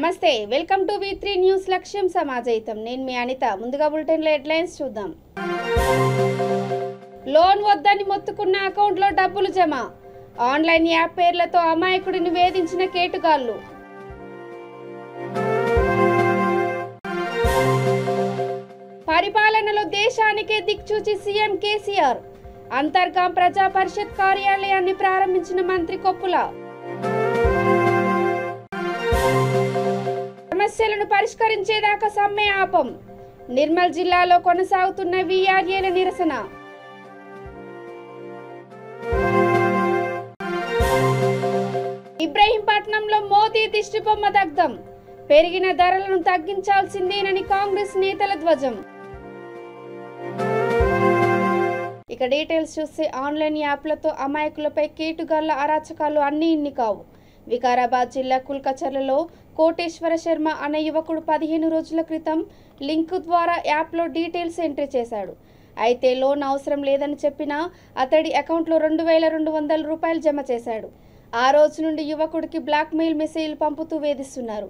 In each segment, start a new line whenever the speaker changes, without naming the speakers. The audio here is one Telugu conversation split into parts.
నమస్తే వెల్కమ్ టు V3 న్యూస్ లక్ష్యం సమాజయితం నేను మీ అనిత ముందుగా బులెటిన్ హెడ్లైన్స్ చూద్దాం లోన్ వద్దని మొత్తుకున్న అకౌంట్లో డబ్బులు జమ ఆన్లైన్ యాప్ పేర్లతో అమాయకుడిని వేధించిన కేటుగాళ్లు పరిపాలనలో దేశానికే దిక్చూచి సీఎం కేసీఆర్ అంతర్గాం ప్రజా పరిషత్ కార్యాలయాన్ని ప్రారంభించిన మంత్రి కొప్పుల సమస్యలను పరిష్కరించేదాకా సమ్మె ఆపం నిర్మల్ జిల్లాలో కొనసాగుతున్న వీఆర్ఏల నిరసన ఇబ్రహీంపట్నంలో మోదీ దిష్టిబొమ్మ దగ్ధం పెరిగిన ధరలను తగ్గించాల్సిందేనని కాంగ్రెస్ నేతల ధ్వజం ఇక డీటెయిల్స్ చూస్తే ఆన్లైన్ యాప్లతో అమాయకులపై కేటుగాళ్ల అరాచకాలు అన్ని ఇన్ని కావు వికారాబాద్ జిల్లా కుల్కచర్లలో కోటేశ్వర శర్మ అనే యువకుడు 15 రోజుల క్రితం లింక్ ద్వారా యాప్లో డీటెయిల్స్ ఎంట్రీ చేశాడు అయితే లోన్ అవసరం లేదని చెప్పినా అతడి అకౌంట్లో 2200 రూపాయలు జమ చేశాడు ఆ రోజు నుండి యువకుడికి బ్లాక్మెయిల్ మెసేజ్లు పంపుతూ వేధిస్తున్నారు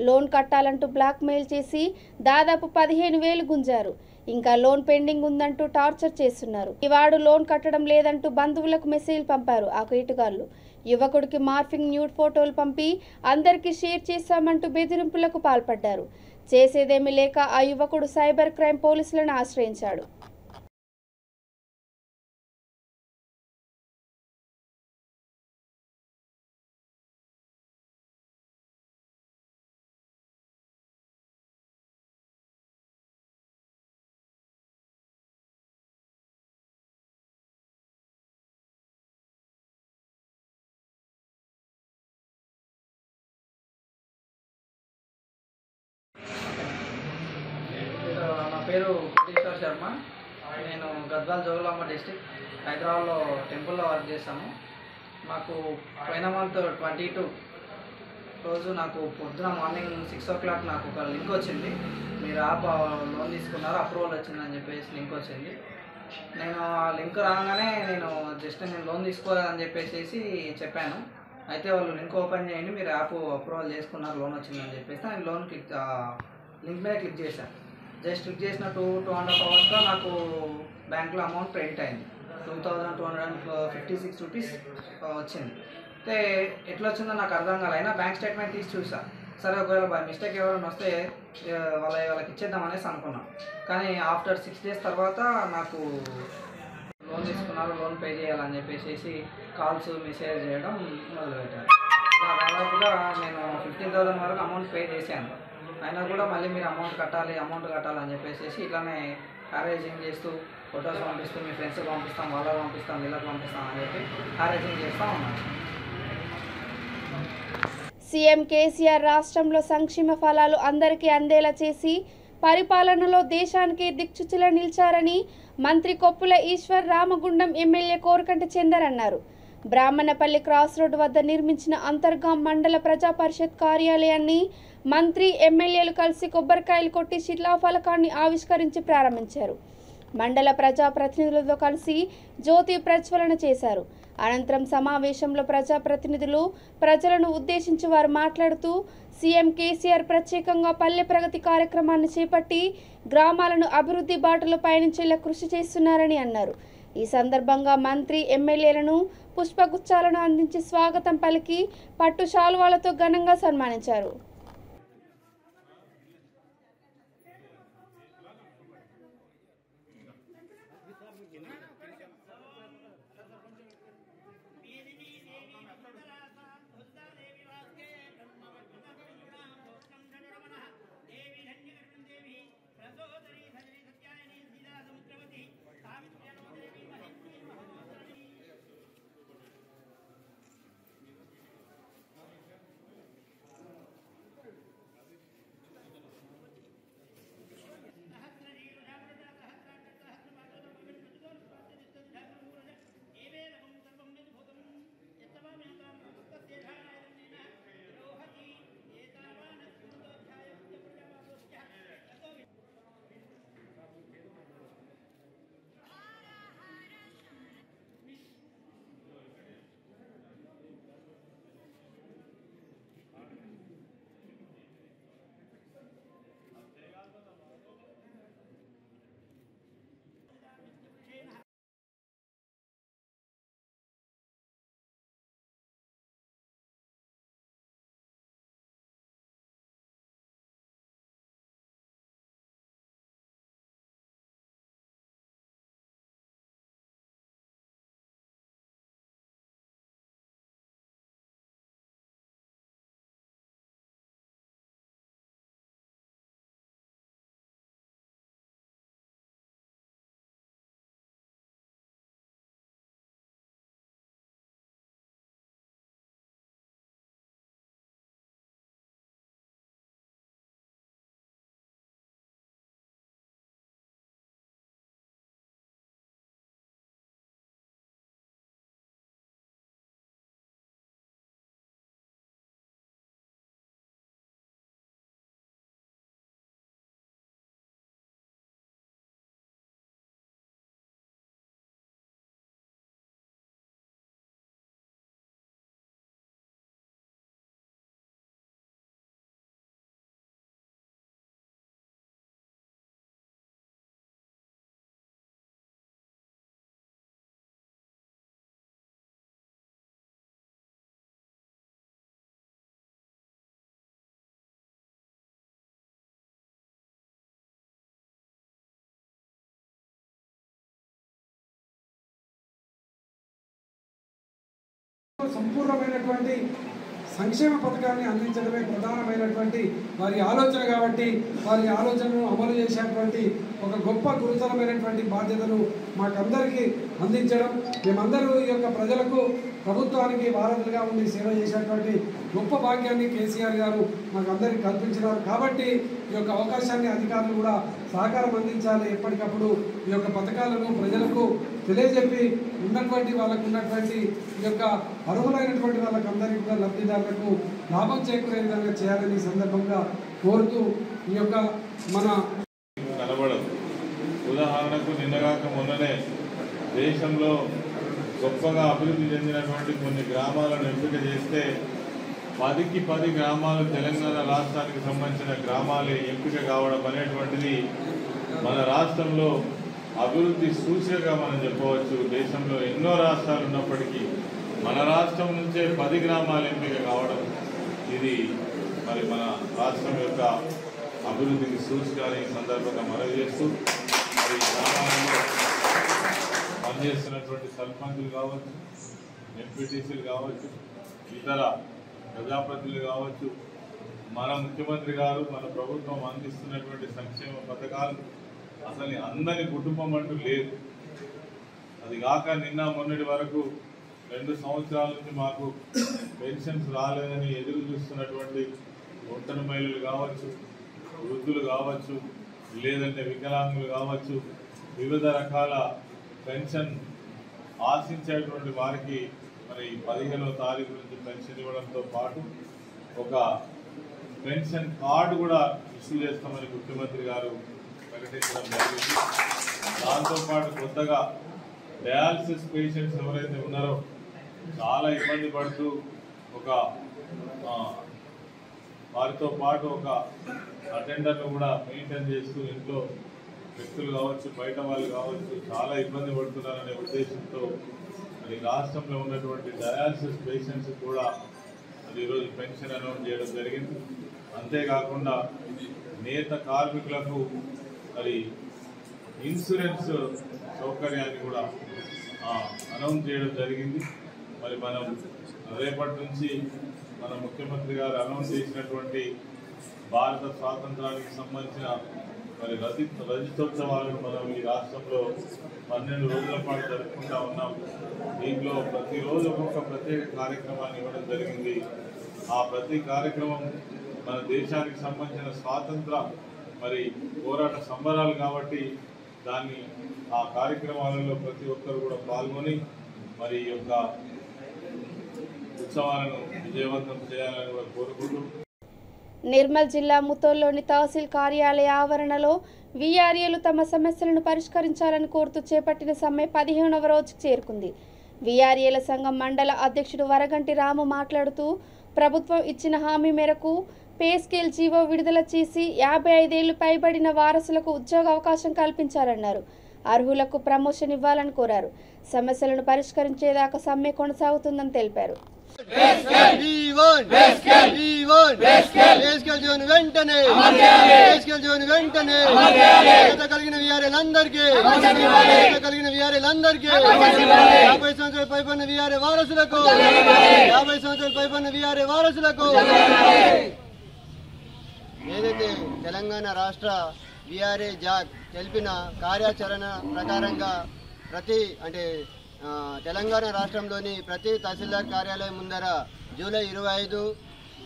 లోన్ కట్టాలంటూ బ్లాక్మెయిల్ చేసి దాదాపు 15,000 గుంజారు ఇంకా లోన్ పెండింగ్ ఉందంటూ టార్చర్ చేస్తున్నారు ఇవాడు లోన్ కట్టడం లేదంటూ బంధువులకు మెసేజ్ పంపారు ఆ కేటుగాళ్లు యువకుడికి మార్ఫింగ్ న్యూడ్ ఫోటోలు పంపి అందరికీ షేర్ చేశామంటూ బెదిరింపులకు పాల్పడ్డారు చేసేదేమీ లేక ఆ యువకుడు సైబర్ క్రైమ్ పోలీసులను ఆశ్రయించాడు
నా పేరు కోటేశ్వర శర్మ నేను గద్వాల్ జోగులాంబ డిస్ట్రిక్ట్ హైదరాబాద్లో టెంపుల్లో వర్క్ చేస్తాను నాకు పోయిన మంత్ 22 రోజు నాకు పొద్దున మార్నింగ్ 6 o'clock నాకు ఒక లింక్ వచ్చింది మీరు యాప్ లోన్ తీసుకున్నారు అప్రూవల్ వచ్చిందని చెప్పేసి లింక్ వచ్చింది నేను ఆ లింక్ రాగానే నేను లోన్ తీసుకోవాలని చెప్పేసి చెప్పాను అయితే వాళ్ళు లింక్ ఓపెన్ చేయండి మీరు యాప్ అప్రూవల్ చేసుకున్నారు లోన్ వచ్చిందని చెప్పేసి నేను లోన్ లింక్ మీద క్లిక్ చేశాను జస్ట్ క్లిక్ చేసిన 2.5 hours నాకు బ్యాంక్లో అమౌంట్ క్రెడిట్ అయింది 2256 రూపీస్ వచ్చింది అయితే ఎట్లా వచ్చిందో నాకు అర్థం కాలేదు అయినా బ్యాంక్ స్టేట్మెంట్ తీసి చూసా సరే ఒకవేళ బై మిస్టేక్ ఎవరైనా వస్తే వాళ్ళకి ఇచ్చేద్దాం అనేసి అనుకున్నాం కానీ ఆఫ్టర్ 6 days తర్వాత నాకు లోన్ తీసుకున్నారు లోన్ పే చేయాలని చెప్పేసి కాల్స్ మెసేజ్ చేయడం మొదలుపెట్టారు దాదాపుగా నేను 15,000 వరకు అమౌంట్ పే చేశాను అయినా కూడా మళ్ళీ మీరు అమౌంట్ కట్టాలని చెప్పేసి ఇట్లానే హారేజింగ్ చేస్తూ ఫొటోస్ పంపిస్తూ మీ ఫ్రెండ్స్కి పంపిస్తాం వాళ్ళకి పంపిస్తాం వీళ్ళకి పంపిస్తాం అని చెప్పి హారేజింగ్ చేస్తూ ఉన్నాను
సీఎం కేసీఆర్ రాష్ట్రంలో సంక్షేమ ఫలాలు అందరికీ అందేలా చేసి పరిపాలనలో దేశానికి దిక్సూచిలా నిలిచారని మంత్రి కొప్పుల ఈశ్వర్ రామగుండం ఎమ్మెల్యే కోరకంటి చందర్ అన్నారు బ్రాహ్మణపల్లి క్రాస్ రోడ్ వద్ద నిర్మించిన అంతర్గాం మండల ప్రజా పరిషత్ కార్యాలయాన్ని మంత్రి ఎమ్మెల్యేలు కలిసి కొబ్బరికాయలు కొట్టి శిలాఫలకాన్ని ఆవిష్కరించి ప్రారంభించారు మండల ప్రజాప్రతినిధులతో కలిసి జ్యోతి ప్రజ్వలన చేశారు అనంతరం సమావేశంలో ప్రజాప్రతినిధులు ప్రజలను ఉద్దేశించి వారు మాట్లాడుతూ సీఎం కేసీఆర్ ప్రత్యేకంగా పల్లె ప్రగతి కార్యక్రమాన్ని చేపట్టి గ్రామాలను అభివృద్ధి బాటలో పయనించేలా కృషి చేస్తున్నారని అన్నారు ఈ సందర్భంగా మంత్రి ఎమ్మెల్యేలను పుష్పగుచ్చాలను అందించి స్వాగతం పలికి పట్టు శాలువాలతో ఘనంగా సన్మానించారు
సంపూర్ణమైనటువంటి సంక్షేమ పథకాన్ని అందించడమే ప్రధానమైనటువంటి వారి ఆలోచన కాబట్టి వారి ఆలోచనను అమలు చేసేటువంటి ఒక గొప్ప గురుతరమైనటువంటి బాధ్యతను మాకందరికీ అందించడం, మేమందరూ ఈ యొక్క ప్రజలకు ప్రభుత్వానికి వారధులుగా ఉండి సేవ చేసేటువంటి గొప్ప భాగ్యాన్ని కేసీఆర్ గారు మాకందరికీ కల్పించినారు. కాబట్టి ఈ యొక్క అవకాశాన్ని అధికారులు కూడా సహకారం అందించాలి. ఎప్పటికప్పుడు ఈ యొక్క పథకాలను ప్రజలకు తెలియజెప్పి ఉన్నటువంటి వాళ్ళకు ఉన్నటువంటి ఈ యొక్క అర్హులైనటువంటి వాళ్ళకందరికీ కూడా లబ్ధిదారులకు లాభం చేకూరే విధంగా చేయాలని ఈ సందర్భంగా కోరుతూ ఈ యొక్క మన
కనబడదు. ఉదాహరణకు నిన్నగాక మొన్ననే దేశంలో గొప్పగా అభివృద్ధి చెందినటువంటి కొన్ని గ్రామాలను ఎంపిక చేస్తే 10కి 10 గ్రామాలు తెలంగాణ రాష్ట్రానికి సంబంధించిన గ్రామాలే ఎంపిక కావడం అనేటువంటిది మన రాష్ట్రంలో అభివృద్ధి సూచికగా మనం చెప్పవచ్చు. దేశంలో ఎన్నో రాష్ట్రాలు ఉన్నప్పటికీ మన రాష్ట్రం నుంచే 10 గ్రామాలు ఎంపిక కావడం ఇది మరి మన రాష్ట్రం యొక్క అభివృద్ధికి సూచికని ఈ సందర్భంగా మనవి చేస్తూ మరి గ్రామాలలో పనిచేస్తున్నటువంటి సర్పంచులు కావచ్చు, ఎంపీటీసీలు కావచ్చు, ఇతర ప్రజాప్రతినిధులు కావచ్చు, మన ముఖ్యమంత్రి గారు మన ప్రభుత్వం అందిస్తున్నటువంటి సంక్షేమ పథకాలు అసలు అందరి కుటుంబం అంటూ లేదు. అది కాక నిన్న మొన్నటి వరకు 2 సంవత్సరాల నుంచి మాకు పెన్షన్స్ రాలేదని ఎదురు చూస్తున్నటువంటి ఒంటరి మహిళలు కావచ్చు, వృద్ధులు కావచ్చు, లేదంటే వికలాంగులు కావచ్చు, వివిధ రకాల పెన్షన్ ఆశించేటువంటి వారికి మరి 15వ తారీఖు నుంచి పెన్షన్ ఇవ్వడంతో పాటు ఒక పెన్షన్ కార్డు కూడా ఇష్యూ చేస్తామని ముఖ్యమంత్రి గారు ప్రకటించడం జరిగింది. దాంతోపాటు కొత్తగా డయాలసిస్ పేషెంట్స్ ఎవరైతే ఉన్నారో చాలా ఇబ్బంది పడుతూ వారితో పాటు ఒక అటెండర్ను కూడా మెయింటైన్ చేస్తూ ఇంట్లో వ్యక్తులు కావచ్చు, బయట వాళ్ళు కావచ్చు చాలా ఇబ్బంది పడుతున్నారనే ఉద్దేశంతో మరి రాష్ట్రంలో ఉన్నటువంటి డయాలసిస్ పేషెంట్స్ కూడా మరి ఈరోజు పెన్షన్ అనౌన్స్ చేయడం జరిగింది. అంతేకాకుండా నేత కార్మికులకు మరి ఇన్సూరెన్స్ సౌకర్యాన్ని కూడా అనౌన్స్ చేయడం జరిగింది. మరి మనం రేపటి నుంచి మన ముఖ్యమంత్రి గారు అనౌన్స్ చేసినటువంటి భారత స్వాతంత్రానికి సంబంధించిన మరి రజతోత్సవాలను మనం ఈ రాష్ట్రంలో 12 రోజుల పాటు జరుపుకుంటా ఉన్నాం. దీంట్లో ప్రతిరోజు ఒక్కొక్క ప్రత్యేక కార్యక్రమాన్ని ఇవ్వడం జరిగింది. ఆ ప్రతి కార్యక్రమం మన దేశానికి సంబంధించిన స్వాతంత్ర మరి పోరాట సంబరాలు కాబట్టి దాన్ని ఆ కార్యక్రమాలలో ప్రతి ఒక్కరు కూడా పాల్గొని మరి ఈ యొక్క ఉత్సవాలను విజయవంతం చేయాలని వారు కోరుకుంటూ
నిర్మల్ జిల్లా ముతోల్లోని తహసీల్ కార్యాలయ ఆవరణలో వీఆర్ఏలు తమ సమస్యలను పరిష్కరించాలని కోరుతూ చేపట్టిన సమ్మె 15వ రోజుకు చేరుకుంది. వీఆర్ఏల సంఘం మండల అధ్యక్షుడు వరగంటి రాము మాట్లాడుతూ ప్రభుత్వం ఇచ్చిన హామీ మేరకు పే స్కేల్ జీవో విడుదల చేసి 55 ఏళ్లు పైబడిన వారసులకు ఉద్యోగ అవకాశం కల్పించాలన్నారు. అర్హులకు ప్రమోషన్ ఇవ్వాలని కోరారు. సమస్యలను పరిష్కరించేదాకా సమ్మె కొనసాగుతుందని తెలిపారు.
కలిగిన వీఆర్ఏలందరికీ 50 సంవత్సరాల పైబడిన వీఆర్ఏ వారసులకు 50 సంవత్సరాల పైబడిన వీఆర్ఏ వారసులకు ఏదైతే తెలంగాణ రాష్ట్ర వీఆర్ఏ జాక్ తెలిపిన కార్యాచరణ ప్రకారంగా తెలంగాణ రాష్ట్రంలోని ప్రతి తహసీల్దార్ కార్యాలయం ముందర జూలై 25,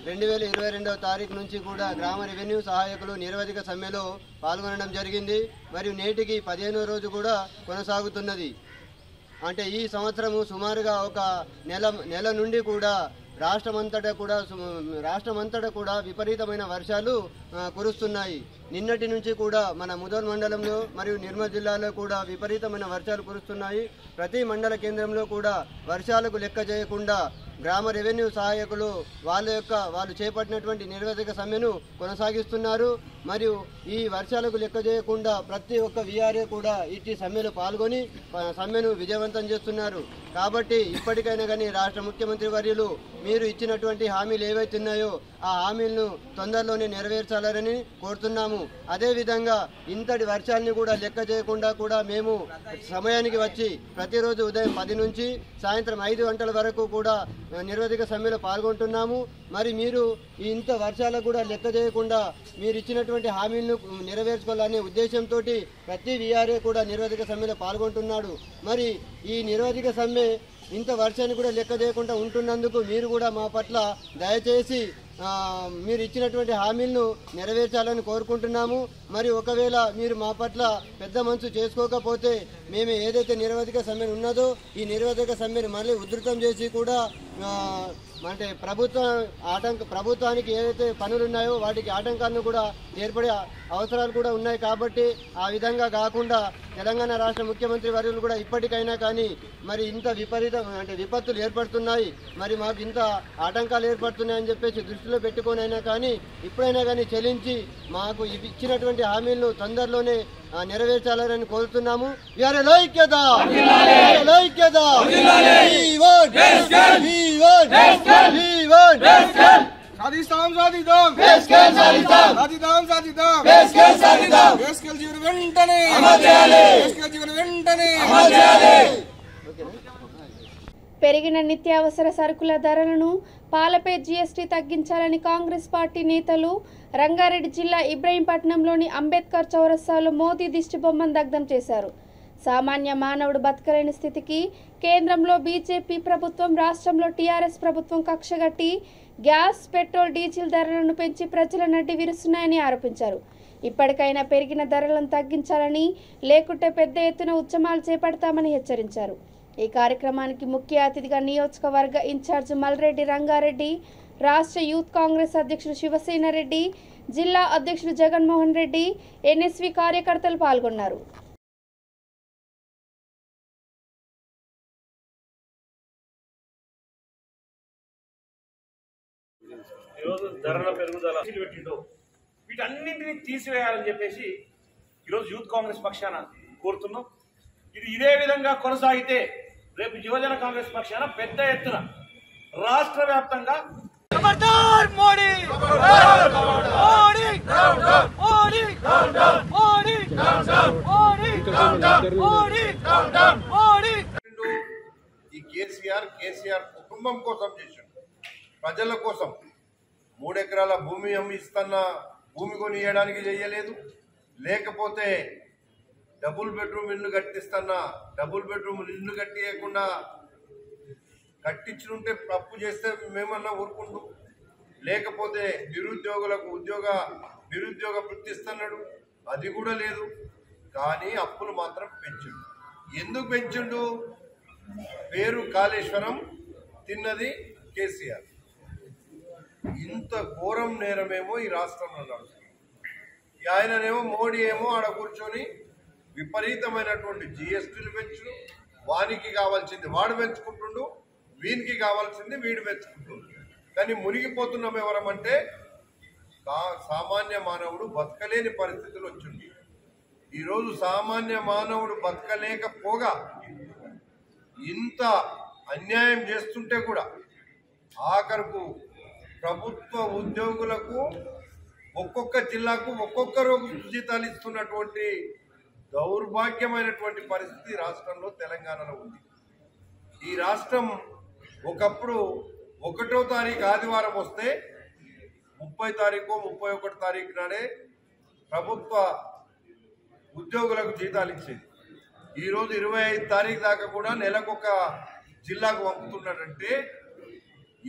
2022వ తారీఖు నుంచి కూడా గ్రామ రెవెన్యూ సహాయకులు నిరవధిక సమ్మెలో పాల్గొనడం జరిగింది. మరియు నేటికి 15వ రోజు కూడా కొనసాగుతున్నది. అంటే ఈ సంవత్సరము సుమారుగా ఒక నెల నుండి కూడా రాష్ట్రమంతటా కూడా విపరీతమైన వర్షాలు కురుస్తున్నాయి. నిన్నటి నుంచి కూడా మన ముదోల్ మండలంలో మరియు నిర్మల్ జిల్లాలో కూడా విపరీతమైన వర్షాలు కురుస్తున్నాయి. ప్రతి మండల కేంద్రంలో కూడా వర్షాలకు లెక్క చేయకుండా గ్రామ రెవెన్యూ సహాయకులు వాళ్ళు చేపట్టినటువంటి నిరవధిక సమ్మెను కొనసాగిస్తున్నారు. మరియు ఈ వర్షాలకు లెక్క చేయకుండా ప్రతి ఒక్క వీఆర్ఏ కూడా ఇట్టి సమ్మెలో పాల్గొని సమ్మెను విజయవంతం చేస్తున్నారు. కాబట్టి ఇప్పటికైనా కానీ రాష్ట్ర ముఖ్యమంత్రి వర్యులు మీరు ఇచ్చినటువంటి హామీలు ఏవైతే ఉన్నాయో ఆ హామీలను తొందరలోనే నెరవేర్చాలని కోరుతున్నాము. అదేవిధంగా ఇంతటి వర్షాలని కూడా లెక్క చేయకుండా కూడా మేము సమయానికి వచ్చి ప్రతిరోజు ఉదయం 10 నుంచి సాయంత్రం 5 గంటల వరకు కూడా నిరవధిక సమ్మెలో పాల్గొంటున్నాము. మరి మీరు ఇంత వర్షాలకు కూడా లెక్క చేయకుండా మీరు ఇచ్చినటువంటి హామీలను నెరవేర్చుకోవాలనే ఉద్దేశంతో ప్రతి వీఆర్ఏ కూడా నిరవధిక సమ్మెలో పాల్గొంటున్నాడు. మరి ఈ నిరవధిక సమ్మె ఇంత వర్షాన్ని కూడా లెక్క చేయకుండా ఉంటున్నందుకు మీరు కూడా మా పట్ల దయచేసి మీరు ఇచ్చినటువంటి హామీలను నెరవేర్చాలని కోరుకుంటున్నాము. మరి ఒకవేళ మీరు మా పట్ల పెద్ద మనసు చేసుకోకపోతే మేము ఏదైతే నిరవధిక సమ్మె ఉన్నదో ఈ నిరవధిక సమ్మెను మళ్ళీ ఉధృతం చేసి కూడా అంటే ప్రభుత్వానికి ఏదైతే పనులు ఉన్నాయో వాటికి ఆటంకాలను కూడా ఏర్పడే అవసరాలు కూడా ఉన్నాయి. కాబట్టి ఆ విధంగా కాకుండా తెలంగాణ రాష్ట్ర ముఖ్యమంత్రి వర్యులు కూడా ఇప్పటికైనా కానీ మరి ఇంత విపత్తులు ఏర్పడుతున్నాయి, మరి మాకు ఇంత ఆటంకాలు ఏర్పడుతున్నాయని చెప్పేసి దృష్టిలో పెట్టుకొనైనా కానీ ఇప్పుడైనా కానీ చెల్లించి మాకు ఇచ్చినటువంటి హామీలను తొందరలోనే నెరవేర్చాలని కోరుతున్నాము.
పెరిగిన నిత్యావసర సరుకుల ధరలను పాలపై జీఎస్టీ తగ్గించాలని కాంగ్రెస్ పార్టీ నేతలు రంగారెడ్డి జిల్లా ఇబ్రహీంపట్నంలోని అంబేద్కర్ చౌరస్తాలో మోదీ దిష్టిబొమ్మను దగ్ధం చేశారు. సామాన్య మానవుడు బతకలేని స్థితికి కేంద్రంలో బీజేపీ ప్రభుత్వం, రాష్ట్రంలో టీఆర్ఎస్ ప్రభుత్వం కక్షగట్టి గ్యాస్, పెట్రోల్, డీజిల్ ధరలను పెంచి ప్రజల నడ్డి విరుస్తున్నాయని ఆరోపించారు. ఇప్పటికైనా పెరిగిన ధరలను తగ్గించాలని, లేకుంటే పెద్ద ఎత్తున ఉద్యమాలు చేపడతామని హెచ్చరించారు. ఈ కార్యక్రమానికి ముఖ్య అతిథిగా నియోజకవర్గ ఇన్ఛార్జ్ మల్రెడ్డి రంగారెడ్డి, రాష్ట్ర యూత్ కాంగ్రెస్ అధ్యక్షుడు శివసేన రెడ్డి, జిల్లా అధ్యక్షుడు జగన్మోహన్ రెడ్డి, ఎన్ఎస్వి కార్యకర్తలు పాల్గొన్నారు.
ఈరోజు ధరల పెరుగుదల పెట్టిండో వీటన్నింటినీ తీసివేయాలని చెప్పేసి ఈరోజు యూత్ కాంగ్రెస్ పక్షాన కోరుతున్నాం. ఇది ఇదే విధంగా కొనసాగితే రేపు యువజన కాంగ్రెస్ పక్షాన పెద్ద ఎత్తున రాష్ట్ర వ్యాప్తంగా
ఈ కేసీఆర్ కుటుంబం కోసం చేశాడు, ప్రజల కోసం. 3 ఎకరాల భూమి అమ్మి ఇస్తున్న భూమి కొని ఇవ్వడానికి చేయలేదు, లేకపోతే డబుల్ బెడ్రూమ్ ఇల్లు కట్టిస్తున్నా డబుల్ బెడ్రూమ్ ఇల్లు కట్టియకుండా కట్టించుంటే తప్పు చేస్తే మేమన్నా ఊరుకుంటూ, లేకపోతే నిరుద్యోగులకు నిరుద్యోగ వృత్తి ఇస్తున్నాడు, అది కూడా లేదు. కానీ అప్పులు మాత్రం పెంచుడు. ఎందుకు పెంచుడు? పేరు కాళేశ్వరం, తిన్నది కేసీఆర్. ఇంత ఘోరం నేరమేమో ఈ రాష్ట్రంలో నడుస్తుంది. ఆయననేమో మోడీ ఏమో ఆడ కూర్చొని విపరీతమైనటువంటి జీఎస్టీలు పెంచు, వానికి కావాల్సింది వాడు పెంచుకుంటుండు, వీనికి కావాల్సింది వీడు పెంచుకుంటుండు. కానీ మునిగిపోతున్నాం ఎవరమంటే సామాన్య మానవుడు బతకలేని పరిస్థితులు వచ్చింది. ఈరోజు సామాన్య మానవుడు బతకలేకపోగా ఇంత అన్యాయం చేస్తుంటే కూడా ఆఖరుకు ప్రభుత్వ ఉద్యోగులకు ఒక్కొక్క జిల్లాకు ఒక్కొక్కరు జీతాలు ఇస్తున్నటువంటి దౌర్భాగ్యమైనటువంటి పరిస్థితి రాష్ట్రంలో తెలంగాణలో ఉంది. ఈ రాష్ట్రం ఒకప్పుడు 1వ తారీఖు ఆదివారం వస్తే 30 తారీఖు 31 తారీఖు నాడే ప్రభుత్వ ఉద్యోగులకు జీతాలు ఇచ్చేది. ఈరోజు 25 తారీఖు దాకా కూడా నెలకొక జిల్లాకు పంపుతున్నాడంటే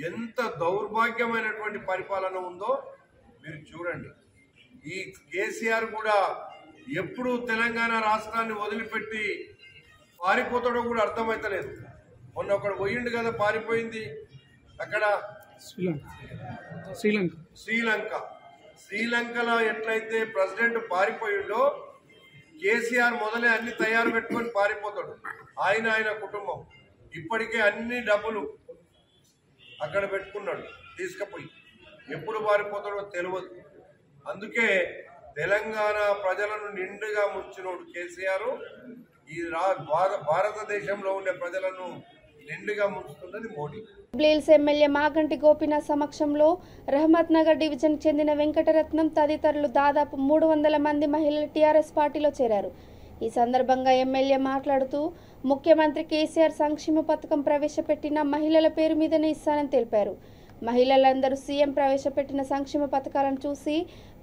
ఎంత దౌర్భాగ్యమైనటువంటి పరిపాలన ఉందో మీరు చూడండి. ఈ కేసీఆర్ కూడా ఎప్పుడు తెలంగాణ రాష్ట్రాన్ని వదిలిపెట్టి పారిపోతాడో కూడా అర్థమైతలేదు. మొన్న ఒకడు పోయిండు కదా, పారిపోయింది అక్కడ శ్రీలంకలో ఎట్లయితే ప్రెసిడెంట్ పారిపోయిండో కేసీఆర్ మొదలే అన్ని తయారు పెట్టుకొని పారిపోతాడు. ఆయన కుటుంబం ఇప్పటికే అన్ని డబ్బులు అక్కడ పెట్టుకున్నాడు తీసుకుపోయి. ఎప్పుడు పారిపోతాడో తెలియదు. అందుకే తెలంగాణ ప్రజలను నిండుగా ముంచినోడు కేసీఆర్. ఈ భారతదేశంలో ఉండే ప్రజలను నిండుగా ముంచుతున్నది మోడీ.
జూబ్లీహిల్స్ ఎమ్మెల్యే మాగంటి గోపీనాథ్ సమక్షంలో రహమత్ నగర్ డివిజన్ చెందిన వెంకటరత్నం తదితరులు దాదాపు 300 మంది మహిళలు టీఆర్ఎస్ పార్టీలో చేరారు. ఈ సందర్భంగా ఎమ్మెల్యే మాట్లాడుతూ ముఖ్యమంత్రి కేసీఆర్ సంక్షేమ పథకం ప్రవేశపెట్టిన మహిళల పేరు మీదనే ఇస్తానని తెలిపారు. మహిళలందరూ సీఎం ప్రవేశపెట్టిన సంక్షేమ పథకాలను చూసి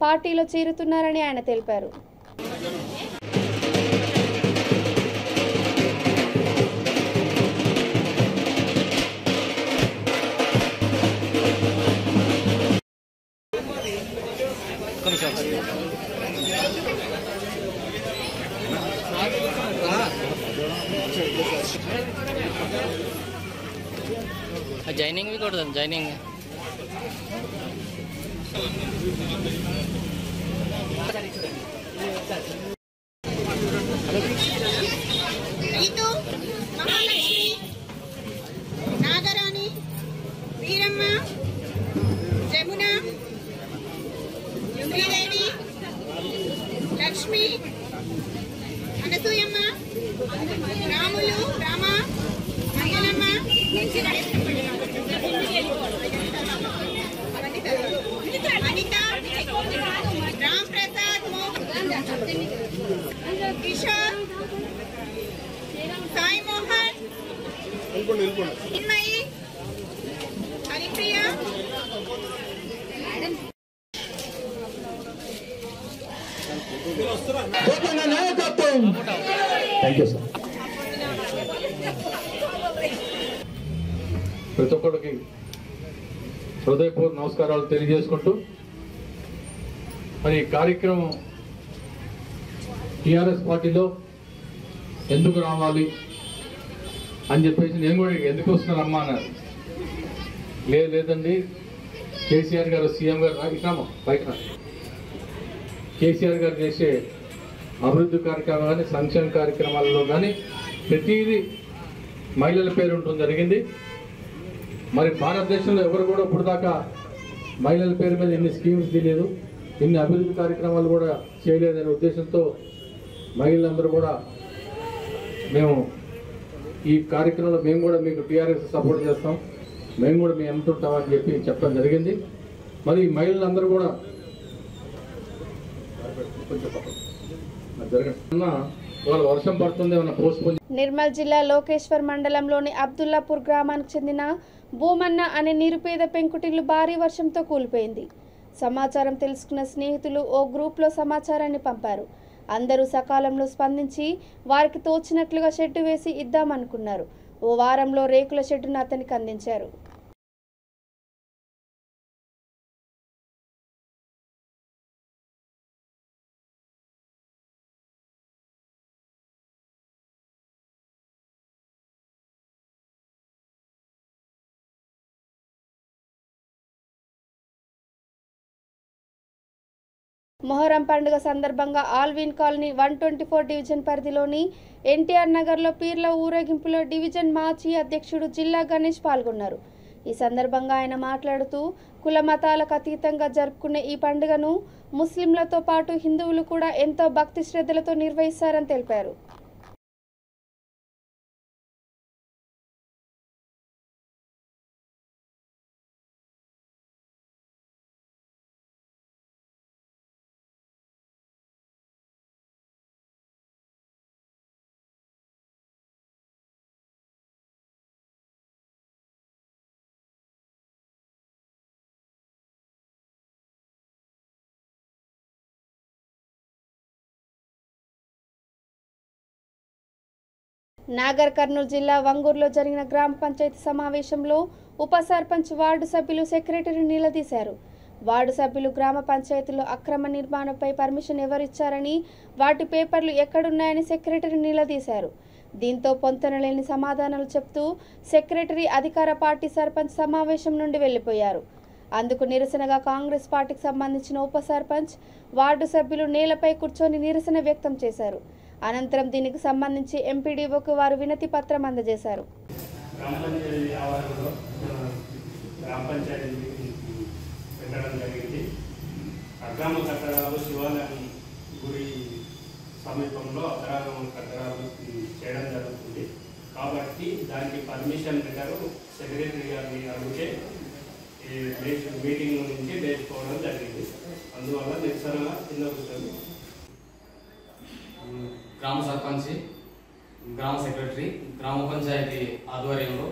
పార్టీలో చేరుతున్నారని ఆయన తెలిపారు.
జాయినింగ్ भी कर दो జాయినింగ్
రీతు మహాలక్ష్మి నాగరాణి వీరమ్మ జమున శ్రీదేవి లక్ష్మి అనసూయమ్మ రాములు రామ మంగళమ్మ అనిత రామ్ ప్రసాద్ కిషోర్ సాయి మోహన్ చిన్మయి హరిప్రియ
ప్రతి ఒక్కరికి హృదయపూర్వక నమస్కారాలు తెలియజేసుకుంటూ మరి ఈ కార్యక్రమం టీఆర్ఎస్ పార్టీలో ఎందుకు రావాలి అని చెప్పేసి నేను కూడా ఎందుకు వస్తున్నానమ్మా అన్నారు. లేదండి, కేసీఆర్ గారు సీఎం గారు ఇట్రామా బయట కేసీఆర్ గారు చేసే అభివృద్ధి కార్యక్రమాలు కానీ సంక్షేమ కార్యక్రమాలలో కానీ ప్రతిదీ మహిళల పేరు ఉంటుంది జరిగింది. మరి భారతదేశంలో ఎవరు కూడా ఇప్పుడు దాకా మహిళల పేరు మీద ఇన్ని స్కీమ్స్ తీయలేదు, ఇన్ని అభివృద్ధి కార్యక్రమాలు కూడా చేయలేదనే ఉద్దేశంతో మహిళలందరూ కూడా మేము ఈ కార్యక్రమంలో మేము కూడా మీకు టీఆర్ఎస్ సపోర్ట్ చేస్తాం, మేము కూడా మీ ఎంత ఉంటామని చెప్పి చెప్పడం జరిగింది. మరి మహిళలందరూ కూడా వాళ్ళ వర్షం పడుతుంది ఏమన్నా పోస్ట్ పోన్.
నిర్మల్ జిల్లా లోకేశ్వర్ మండలంలోని అబ్దుల్లాపూర్ గ్రామానికి చెందిన భూమన్న అనే నిరుపేద పెంకుటిల్లు భారీ వర్షంతో కూలిపోయింది. సమాచారం తెలుసుకున్న స్నేహితులు ఓ గ్రూప్లో సమాచారాన్ని పంపారు. అందరూ సకాలంలో స్పందించి వారికి తోచినట్లుగా షెడ్డు వేసి ఇద్దామనుకున్నారు. ఓ వారంలో రేకుల షెడ్డును అతనికి అందించారు. మొహరం పండుగ సందర్భంగా ఆల్విన్ కాలనీ 124 డివిజన్ పరిధిలోని ఎన్టీఆర్ నగర్లో పీర్ల ఊరేగింపులో డివిజన్ మాజీ అధ్యక్షుడు జిల్లా గణేష్ పాల్గొన్నారు. ఈ సందర్భంగా ఆయన మాట్లాడుతూ కుల మతాలకు అతీతంగా జరుపుకునే ఈ పండుగను ముస్లింలతో పాటు హిందువులు కూడా ఎంతో భక్తి శ్రద్ధలతో నిర్వహిస్తారని తెలిపారు. నాగర్ కర్నూలు జిల్లా వంగూరులో జరిగిన గ్రామ పంచాయతీ సమావేశంలో ఉప సర్పంచ్ వార్డు సభ్యులు సెక్రటరీ నిలదీశారు. వార్డు సభ్యులు గ్రామ పంచాయతీలో అక్రమ నిర్మాణంపై పర్మిషన్ ఎవరిచ్చారని, వాటి పేపర్లు ఎక్కడున్నాయని సెక్రటరీ నిలదీశారు. దీంతో పొంతనలేని సమాధానాలు చెప్తూ సెక్రటరీ అధికార పార్టీ సర్పంచ్ సమావేశం నుండి వెళ్లిపోయారు. అందుకు నిరసనగా కాంగ్రెస్ పార్టీకి సంబంధించిన ఉప సర్పంచ్ వార్డు సభ్యులు నేలపై కూర్చొని నిరసన వ్యక్తం చేశారు. అనంతరం దీనికి సంబంధించి ఎంపీడీఓకు వారు వినతి పత్రం అందజేశారు.
అక్రమ కట్టడాలు శివాలయం గుడి సమీపంలో అక్రమ కట్టడాలు చేయడం జరుగుతుంది. కాబట్టి దానికి పర్మిషన్ లెటర్ సెక్రటరీ గారిని అడిగితే మీటింగ్ నుంచి లేచిపోవడం జరిగింది. అందువల్ల నిరసనగా కింద కూర్చొని
గ్రామ సర్పంచ్
గ్రామ సెక్రటరీ గ్రామ పంచాయతీ ఆధ్వర్యంలో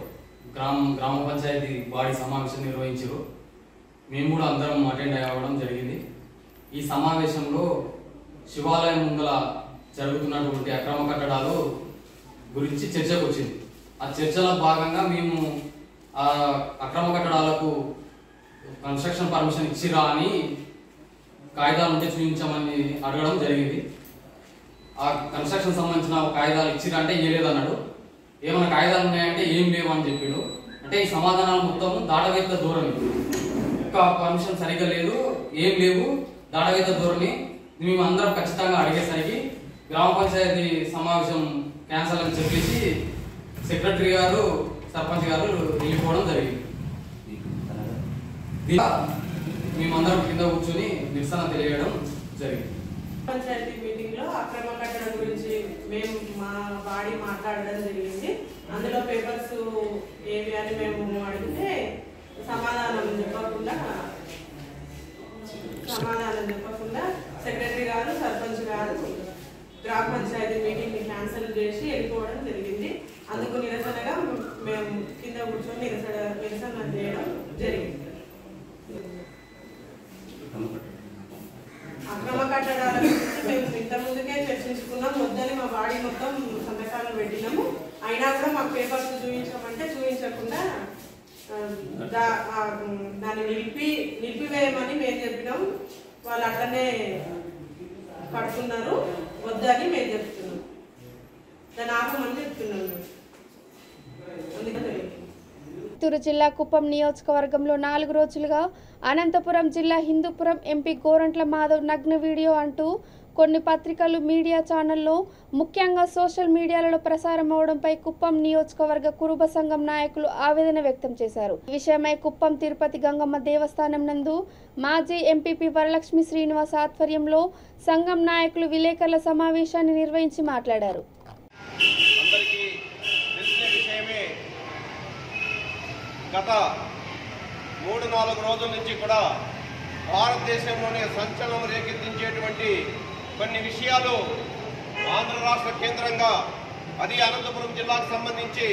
గ్రామ పంచాయతీ బాడీ సమావేశం నిర్వహించారు. మేము కూడా అందరం అటెండ్ అవ్వడం జరిగింది. ఈ సమావేశంలో శివాలయం ముందల జరుగుతున్నటువంటి అక్రమ కట్టడాలు గురించి చర్చకు వచ్చింది. ఆ చర్చలో భాగంగా మేము ఆ అక్రమ కట్టడాలకు కన్స్ట్రక్షన్ పర్మిషన్ ఇచ్చిరా అని కాగితాలు ఉంటే చూపించమని అడగడం జరిగింది. ఆ కన్స్ట్రక్షన్ సంబంధించిన కాగితాలు ఇచ్చిరా అంటే ఇవ్వలేదన్నాడు. ఏమైనా కాగితాలు ఉన్నాయంటే ఏం లేవు అని చెప్పాడు. అంటే ఈ సమాధానాలు మొత్తం దాటవేత ధోరణి, ఒక్క పర్మిషన్ సరిగ్గా లేదు, ఏం లేవు, దాటవేత ధోరణి. మేము అందరం ఖచ్చితంగా అడిగేసరికి గ్రామ పంచాయతీ సమావేశం క్యాన్సల్ అని చెప్పేసి సెక్రటరీ గారు సర్పంచ్ గారు వెళ్ళిపోవడం జరిగింది. మేమందరం కింద కూర్చొని నిరసన తెలియడం జరిగింది.
పంచాయతీ మీటింగ్ లో అక్రమ కట్టడం గురించి మేము మా బాడీ మాట్లాడడం జరిగింది. అందులో పేపర్స్ ఏవి అని మేము అడిగితే సమాధానం చెప్పకుండా సెక్రటరీ గారు సర్పంచ్ గారు గ్రామ పంచాయతీ మీటింగ్ ని క్యాన్సిల్ చేసి వెళ్ళిపోవడం జరిగింది. అందుకు నిరసనగా మేము కింద కూర్చొని నిరసన చేయడం జరిగింది. అక్రమ కట్టడాల గురించి మేము ఇంత ముందుకే చర్చించుకున్నాం. వద్దని మా బాడీ మొత్తం సంతకాలు పెట్టినాము. అయినా కూడా మాకు పేపర్స్ చూపించమంటే చూపించకుండా దాన్ని నిలిపివేయమని మేము చెప్పినాం. వాళ్ళు అట్లనే కడుతున్నారు, వద్దని మేము చెప్తున్నాం. దాన్ని ఆపమని చెప్తున్నాం. అందుకని
చిత్తూరు జిల్లా కుప్పం నియోజకవర్గంలో 4 రోజులుగా అనంతపురం జిల్లా హిందూపురం ఎంపీ గోరంట్ల మాధవ్ నగ్న వీడియో అంటూ కొన్ని పత్రికలు, మీడియా ఛానల్లో, ముఖ్యంగా సోషల్ మీడియాలలో ప్రసారం అవడంపై కుప్పం నియోజకవర్గ కురుబ సంఘం నాయకులు ఆవేదన వ్యక్తం చేశారు. ఈ విషయమై కుప్పం తిరుపతి గంగమ్మ దేవస్థానం నందు మాజీ ఎంపీపీ వరలక్ష్మి శ్రీనివాస్ ఆధ్వర్యంలో సంఘం నాయకులు విలేకరుల సమావేశాన్ని నిర్వహించి మాట్లాడారు.
గత 3-4 రోజుల నుంచి కూడా భారతదేశంలోనే సంచలనం రేకెత్తించేటువంటి కొన్ని విషయాలు ఆంధ్ర రాష్ట్ర కేంద్రంగా, అది అనంతపురం జిల్లాకు సంబంధించి,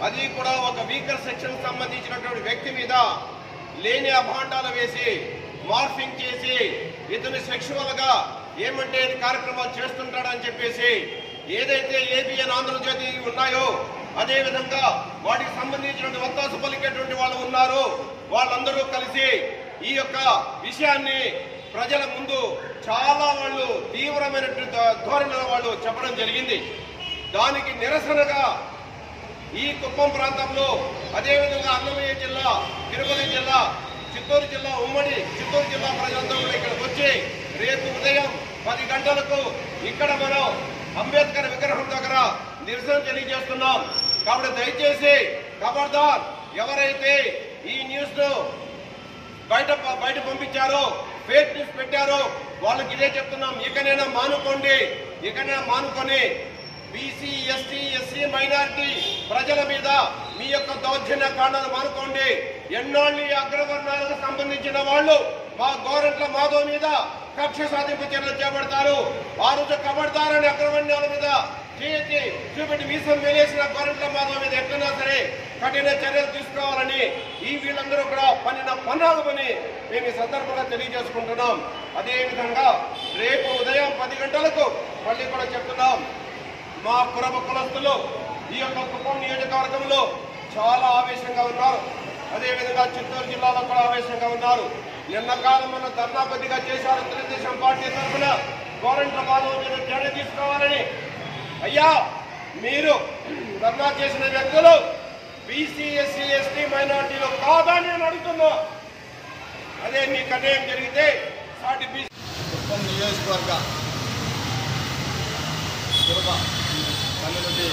అది కూడా ఒక వీకర్ సెక్షన్ సంబంధించినటువంటి వ్యక్తి మీద లేని అభాండాలు వేసి మార్ఫింగ్ చేసి ఇతను సెక్షువల్ గా ఏమంటే కార్యక్రమాలు చేస్తుంటాడని చెప్పేసి ఏదైతే ఏబిఎన్ ఆంధ్రజ్యోతి ఉన్నాయో అదే విధంగా వాటికి సంబంధించిన వత్తాసు పలికేటువంటి వాళ్ళు ఉన్నారు. వాళ్ళందరూ కలిసి ఈ యొక్క విషయాన్ని ప్రజల ముందు చాలా వాళ్ళు తీవ్రమైనటువంటి ధోరణిలో వాళ్ళు చెప్పడం జరిగింది. దానికి నిరసనగా ఈ కుప్పం ప్రాంతంలో, అదేవిధంగా అన్నమయ్య జిల్లా, తిరుపతి జిల్లా, చిత్తూరు జిల్లా, ఉమ్మడి చిత్తూరు జిల్లా ప్రజలందరూ కూడా ఇక్కడికి వచ్చి రేపు ఉదయం 10 గంటలకు ఇక్కడ మనం అంబేద్కర్ విగ్రహం దగ్గర నిరసన తెలియజేస్తున్నాం. కాబట్టి దయచేసి ఖబర్దార్, ఎవరైతే ఈ న్యూస్ ను బయట పంపించారో, ఫేక్ న్యూస్ పెట్టారో వాళ్ళకి ఇదే చెప్తున్నాం. ఇకనైనా మానుకొని బీసీ, ఎస్టీ, ఎస్సీ, మైనారిటీ ప్రజల మీద మీ యొక్క దౌర్జన్య కాండాలు మానుకోండి. ఎన్నాళ్ళు అగ్రవర్ణాలకు సంబంధించిన వాళ్ళు మా గోరంట్ల మాధవ్ మీద కక్ష సాధింపు చర్యలు చేపడతారు. ఆ రోజు ఖబర్దారని అగ్రవర్ణాల మీద చేతి చూపెట్టి మీసం వేలేసిన గోరంట్ల మాధవ్ మీద ఎట్లన్నా సరే కఠిన చర్యలు తీసుకోవాలని ఈ వీళ్ళందరూ కూడా పన్నాలు పని మేము ఈ సందర్భంగా తెలియజేసుకుంటున్నాం. అదేవిధంగా రేపు ఉదయం 10 గంటలకు మళ్ళీ కూడా చెప్తున్నాం, మా కురబ కులస్తులు ఈ యొక్క కుప్పం నియోజకవర్గంలో చాలా ఆవేశంగా ఉన్నారు. అదేవిధంగా చిత్తూరు జిల్లాలో కూడా ఆవేశంగా ఉన్నారు. నిన్న కాలం మన ధర్నా కొద్దిగా చేశారు తెలుగుదేశం పార్టీ తరఫున గోరంట్ల మాధవ్ మీద చర్య తీసుకోవాలని. అయ్యా, మీరు ధర్నా చేసిన వ్యక్తులు బీసీ, ఎస్సీ, ఎస్టీ, మైనార్టీలు కాదని నేను అడుగుతున్నా. అదే మీకు అన్యాయం జరిగితే సాటి బీసీ
కుప్పం నియోజకవర్గ కురుబ పల్లె నుండి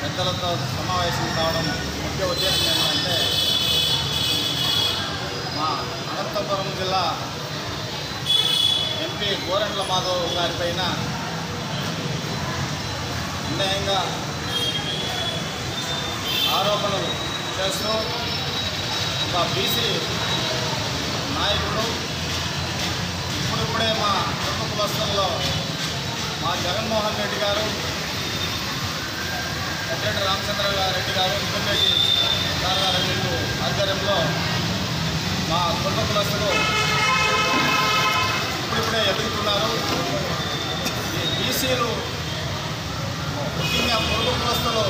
పెద్దలతో సమావేశం కావడం ముఖ్య ఉద్దేశం ఏంటంటే, మా అనంతపురం జిల్లా ఎంపీ గోరంట్ల మాధవ్ గారిపైన అన్యాయంగా ఆరోపణలు చేస్తూ ఒక బీసీ నాయకుడు ఇప్పుడే మా కుటుంబ కులస్తుల్లో మా జగన్మోహన్ రెడ్డి గారు పెద్దిరెడ్డి రామచంద్రారెడ్డి గారు ఇంటర్మీడియట్ రెడ్డి ఆధ్వర్యంలో మా కుటుంబ కులస్తులు ఇప్పుడిప్పుడే ఎదుగుతున్నారు. ఈ బీసీలు ముఖ్యంగా పొరుగు కులస్తులు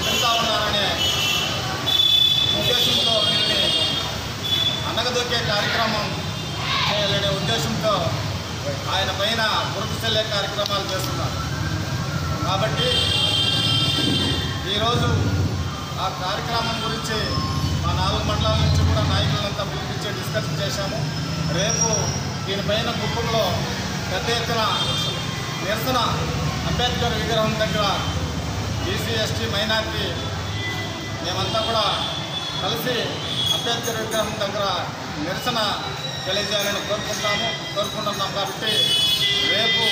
పెడతా ఉన్నారనే ఉద్దేశంతో వీరిని అనగదొక్కే కార్యక్రమం చేయాలనే ఉద్దేశంతో ఆయన పైన గుర్తు చెల్లే కార్యక్రమాలు చేస్తున్నారు. కాబట్టి ఈరోజు ఆ కార్యక్రమం గురించి మా 4 మండలాల నుంచి కూడా నాయకులంతా పిలిపించి డిస్కషన్ చేశాము. రేపు దీనిపైన కుప్పంలో పెద్ద ఎత్తున నిరసన అంబేద్కర్ విగ్రహం దగ్గర బీసీ ఎస్టీ మైనార్టీ మేమంతా కూడా కలిసి అంబేద్కర్ విగ్రహం దగ్గర నిరసన తెలియజేయాలని కోరుకుంటున్నాం. కాబట్టి రేపు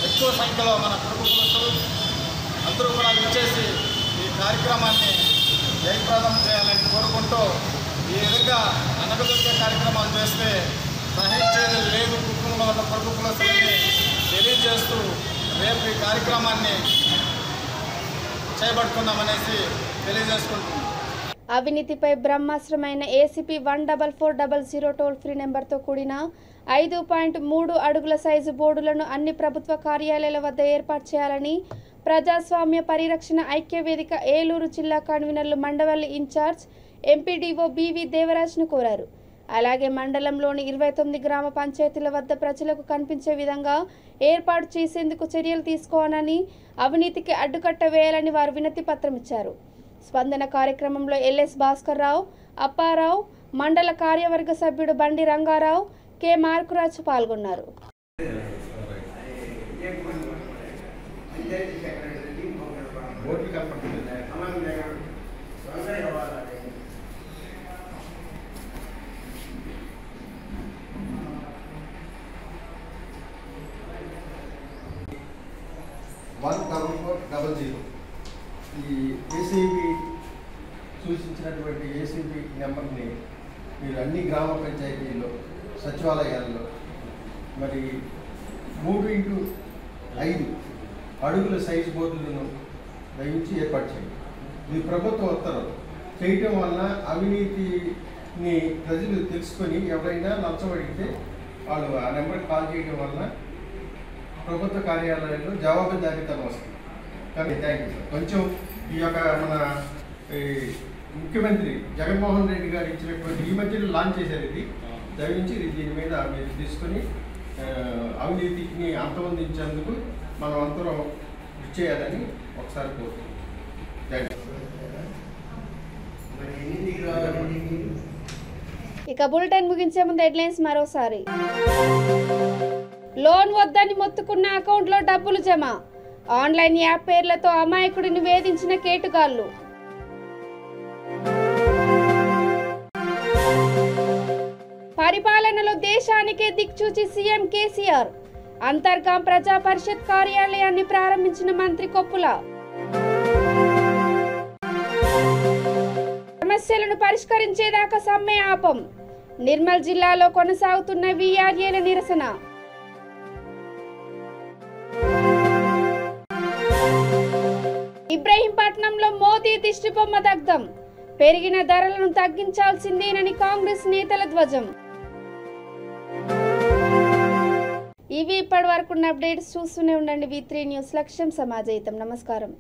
ఎక్కువ సంఖ్యలో మన కుటుంబ కులస్తులు అందరూ కూడా విచ్చేసి ఈ కార్యక్రమాన్ని జయప్రదం చేయాలని కోరుకుంటూ ఈ విధంగా అనగదొక్కే కార్యక్రమాలు చేస్తే సహించేది లేదు కుటుంబంలో ఉన్న కుటుంబ కులస్తులని తెలియజేస్తూ రేపు ఈ కార్యక్రమాన్ని చేపడుతున్నామనేసి తెలియజేసుకుంటున్నాం.
అవినీతిపై బ్రహ్మాస్త్రమైన ఏసీపీ 14400 టోల్ ఫ్రీ నెంబర్తో కూడిన 5.3 అడుగుల సైజు బోర్డులను అన్ని ప్రభుత్వ కార్యాలయాల వద్ద ఏర్పాటు చేయాలని ప్రజాస్వామ్య పరిరక్షణ ఐక్యవేదిక ఏలూరు జిల్లా కన్వీనర్లు మండవల్లి ఇన్ఛార్జ్ ఎంపీడీఓ బివి దేవరాజ్ను కోరారు. అలాగే మండలంలోని 29 గ్రామ పంచాయతీల వద్ద ప్రజలకు కనిపించే విధంగా ఏర్పాటు చేసేందుకు చర్యలు తీసుకోవాలని, అవినీతికి అడ్డుకట్ట వేయాలని వారు వినతి పత్రం ఇచ్చారు. స్పందన కార్యక్రమంలో ఎల్ఎస్ భాస్కర్ రావు, అప్పారావు, మండల కార్యవర్గ సభ్యుడు బండి రంగారావు, కె మార్కురాజు పాల్గొన్నారు.
ఈ ఏసీబీ సూచించినటువంటి ఏసీబీ నెంబర్ని మీరు అన్ని గ్రామ పంచాయతీల్లో సచివాలయాల్లో మరి 3x5 అడుగుల సైజు బోర్డులను దయించి ఏర్పాటు చేయండి. ఇది ప్రభుత్వ ఉత్తర్వులు చేయటం వలన అవినీతిని ప్రజలు తెలుసుకొని ఎవరైనా లంచం అడిగితే వాళ్ళు ఆ నెంబర్కి కాల్ చేయడం వలన ప్రభుత్వ కార్యాలయాల్లో జవాబుదారీతనం వస్తుంది. కానీ థ్యాంక్ యూ సార్. కొంచెం ఈ యొక్క మన ముఖ్యమంత్రి జగన్మోహన్ రెడ్డి గారు ఇచ్చినటువంటి ఈ మధ్యలో లాంచ్ చేశారు. ఇది దయించి దీని మీద మీరు తీసుకొని అవినీతిని అంతమొందించేందుకు మనం అందరం కృషి చేయాలని ఒకసారి కోరుతున్నాం.
ఇక బులెటిన్ ముగించే ముందు హెడ్లైన్స్ మరోసారి. లోన్ వద్దని మొత్తుకున్న అకౌంట్లో డబ్బులు జమ, ఆన్లైన్ యాప్ పేర్లతో అమాయకుడిని వేధించిన కేటుగాళ్లు. పరిపాలనలో దేశానికే దిక్చూచి సీఎం కేసీఆర్, అంతర్గాం ప్రజా పరిషత్ కార్యాలయాన్ని ప్రారంభించిన మంత్రి కొప్పుల. సమస్యలను పరిష్కరించేదాకా సమ్మె ఆపం, నిర్మల్ జిల్లాలో కొనసాగుతున్న వీఆర్ఏల నిరసన. ఇబ్రహీంపట్నంలో మోదీ దిష్టిబొమ్మ దగ్ధం, పెరిగిన ధరలను తగ్గించాల్సిందేనని కాంగ్రెస్ నేతల ధ్వజం. ఇవి ఇప్పటి వరకున్న అప్డేట్స్. చూస్తూనే ఉండండి V3 న్యూస్. లక్ష్యం సమాజహితం. నమస్కారం.